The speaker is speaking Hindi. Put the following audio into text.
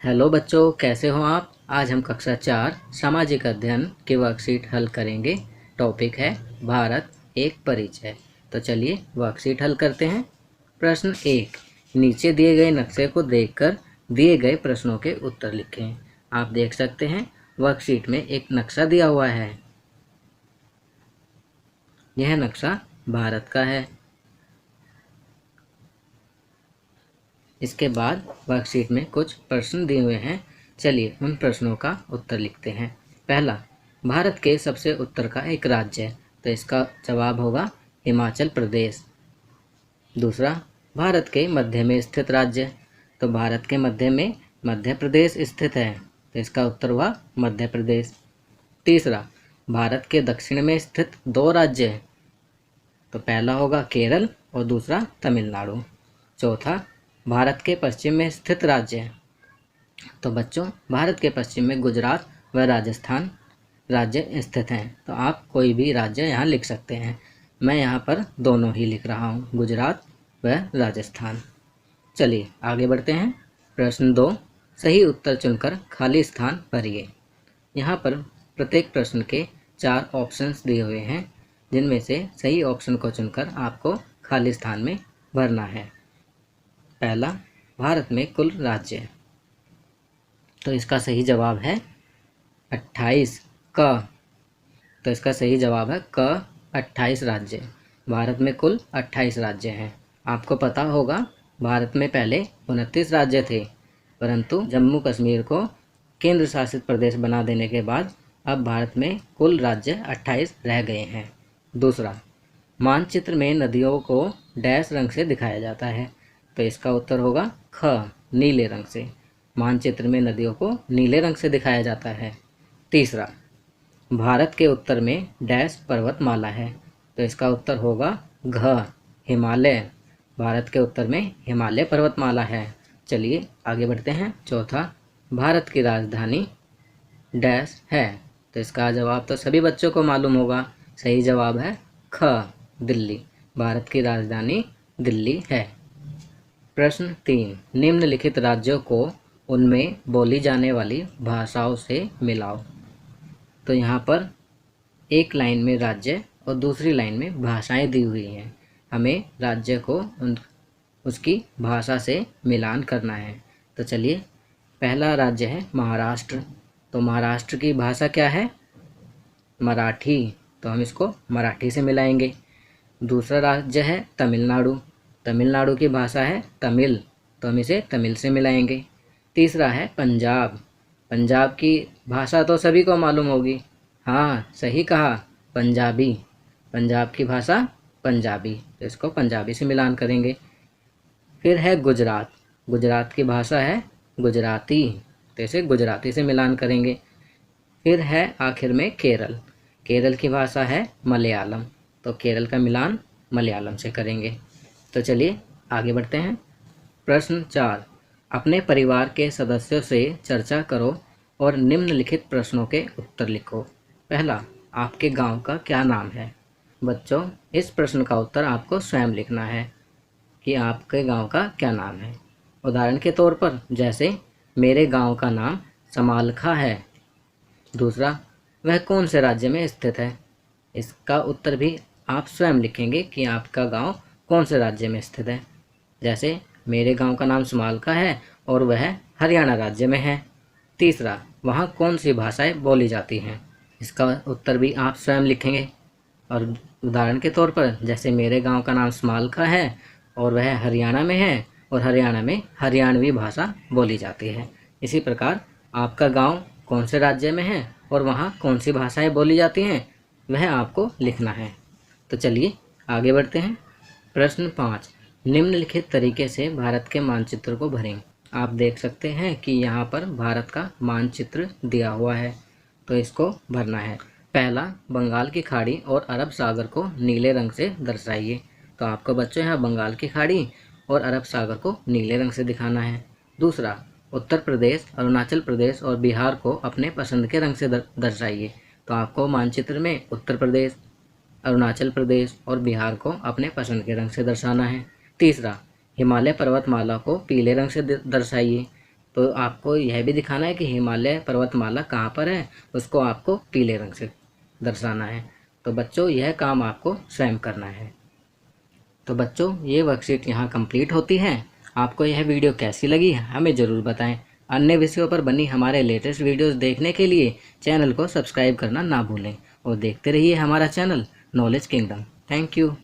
हेलो बच्चों, कैसे हो आप। आज हम कक्षा 4 सामाजिक अध्ययन की वर्कशीट हल करेंगे। टॉपिक है भारत एक परिचय। तो चलिए वर्कशीट हल करते हैं। प्रश्न 1, नीचे दिए गए नक्शे को देखकर दिए गए प्रश्नों के उत्तर लिखें। आप देख सकते हैं वर्कशीट में एक नक्शा दिया हुआ है। यह नक्शा भारत का है। इसके बाद वर्कशीट में कुछ प्रश्न दिए हुए हैं। चलिए उन प्रश्नों का उत्तर लिखते हैं। पहला, भारत के सबसे उत्तर का एक राज्य है, तो इसका जवाब होगा हिमाचल प्रदेश। दूसरा, भारत के मध्य में स्थित राज्य है, तो भारत के मध्य में मध्य प्रदेश स्थित है, तो इसका उत्तर हुआ मध्य प्रदेश। तीसरा, भारत के दक्षिण में स्थित दो राज्य हैं, तो पहला होगा केरल और दूसरा तमिलनाडु। चौथा, भारत के पश्चिम में स्थित राज्य है, तो बच्चों भारत के पश्चिम में गुजरात व राजस्थान राज्य स्थित हैं। तो आप कोई भी राज्य यहाँ लिख सकते हैं। मैं यहाँ पर दोनों ही लिख रहा हूँ, गुजरात व राजस्थान। चलिए आगे बढ़ते हैं। प्रश्न 2, सही उत्तर चुनकर खाली स्थान भरिए। यहाँ पर प्रत्येक प्रश्न के 4 ऑप्शंस दिए हुए हैं, जिनमें से सही ऑप्शन को चुनकर आपको खाली स्थान में भरना है। पहला, भारत में कुल राज्य है, तो इसका सही जवाब है 28 क। तो इसका सही जवाब है क, 28 राज्य। भारत में कुल 28 राज्य हैं। आपको पता होगा भारत में पहले 29 राज्य थे, परंतु जम्मू कश्मीर को केंद्र शासित प्रदेश बना देने के बाद अब भारत में कुल राज्य 28 रह गए हैं। दूसरा, मानचित्र में नदियों को डैश रंग से दिखाया जाता है, तो इसका उत्तर होगा ख, नीले रंग से। मानचित्र में नदियों को नीले रंग से दिखाया जाता है। तीसरा, भारत के उत्तर में डैश पर्वतमाला है, तो इसका उत्तर होगा घ, हिमालय। भारत के उत्तर में हिमालय पर्वतमाला है। चलिए आगे बढ़ते हैं। चौथा, भारत की राजधानी डैश है, तो इसका जवाब तो सभी बच्चों को मालूम होगा। सही जवाब है ख, दिल्ली। भारत की राजधानी दिल्ली है। प्रश्न 3, निम्नलिखित राज्यों को उनमें बोली जाने वाली भाषाओं से मिलाओ। तो यहाँ पर एक लाइन में राज्य और दूसरी लाइन में भाषाएं दी हुई हैं। हमें राज्य को उसकी भाषा से मिलान करना है। तो चलिए, पहला राज्य है महाराष्ट्र, तो महाराष्ट्र की भाषा क्या है? मराठी, तो हम इसको मराठी से मिलाएंगे। दूसरा राज्य है तमिलनाडु, तमिलनाडु की भाषा है तमिल, तो हम इसे तमिल से मिलाएंगे। तीसरा है पंजाब, पंजाब की भाषा तो सभी को मालूम होगी। हाँ सही कहा, पंजाबी। पंजाब की भाषा पंजाबी, तो इसको पंजाबी से मिलान करेंगे। फिर है गुजरात, गुजरात की भाषा है गुजराती, तो इसे गुजराती से मिलान करेंगे। फिर है आखिर में केरल, केरल की भाषा है मलयालम, तो केरल का मिलान मलयालम से करेंगे। तो चलिए आगे बढ़ते हैं। प्रश्न 4, अपने परिवार के सदस्यों से चर्चा करो और निम्नलिखित प्रश्नों के उत्तर लिखो। पहला, आपके गांव का क्या नाम है? बच्चों इस प्रश्न का उत्तर आपको स्वयं लिखना है कि आपके गांव का क्या नाम है। उदाहरण के तौर पर जैसे मेरे गांव का नाम समालखा है। दूसरा, वह कौन से राज्य में स्थित है? इसका उत्तर भी आप स्वयं लिखेंगे कि आपका गांव कौन से राज्य में स्थित है। जैसे मेरे गांव का नाम समालखा है और वह हरियाणा राज्य में है। तीसरा, वहाँ कौन सी भाषाएं बोली जाती हैं? इसका उत्तर भी आप स्वयं लिखेंगे। और उदाहरण के तौर पर जैसे मेरे गांव का नाम समालखा है और वह हरियाणा में है और हरियाणा में हरियाणवी भाषा बोली जाती है। इसी प्रकार आपका गांव कौन से राज्य में है और वहाँ कौन सी भाषाएं बोली जाती हैं, वह आपको लिखना है। तो चलिए आगे बढ़ते हैं। प्रश्न 5, निम्नलिखित तरीके से भारत के मानचित्र को भरें। आप देख सकते हैं कि यहाँ पर भारत का मानचित्र दिया हुआ है, तो इसको भरना है। पहला, बंगाल की खाड़ी और अरब सागर को नीले रंग से दर्शाइए। तो आपको बच्चों यहाँ बंगाल की खाड़ी और अरब सागर को नीले रंग से दिखाना है। दूसरा, उत्तर प्रदेश, अरुणाचल प्रदेश और बिहार को अपने पसंद के रंग से दर्शाइए। तो आपको मानचित्र में उत्तर प्रदेश, अरुणाचल प्रदेश और बिहार को अपने पसंद के रंग से दर्शाना है। तीसरा, हिमालय पर्वतमाला को पीले रंग से दर्शाइए। तो आपको यह भी दिखाना है कि हिमालय पर्वतमाला कहाँ पर है, उसको आपको पीले रंग से दर्शाना है। तो बच्चों यह काम आपको स्वयं करना है। तो बच्चों ये वर्कशीट यहाँ कंप्लीट होती है। आपको यह वीडियो कैसी लगी हमें ज़रूर बताएं। अन्य विषयों पर बनी हमारे लेटेस्ट वीडियोस देखने के लिए चैनल को सब्सक्राइब करना ना भूलें और देखते रहिए हमारा channel knowledge kingdom. Thank you.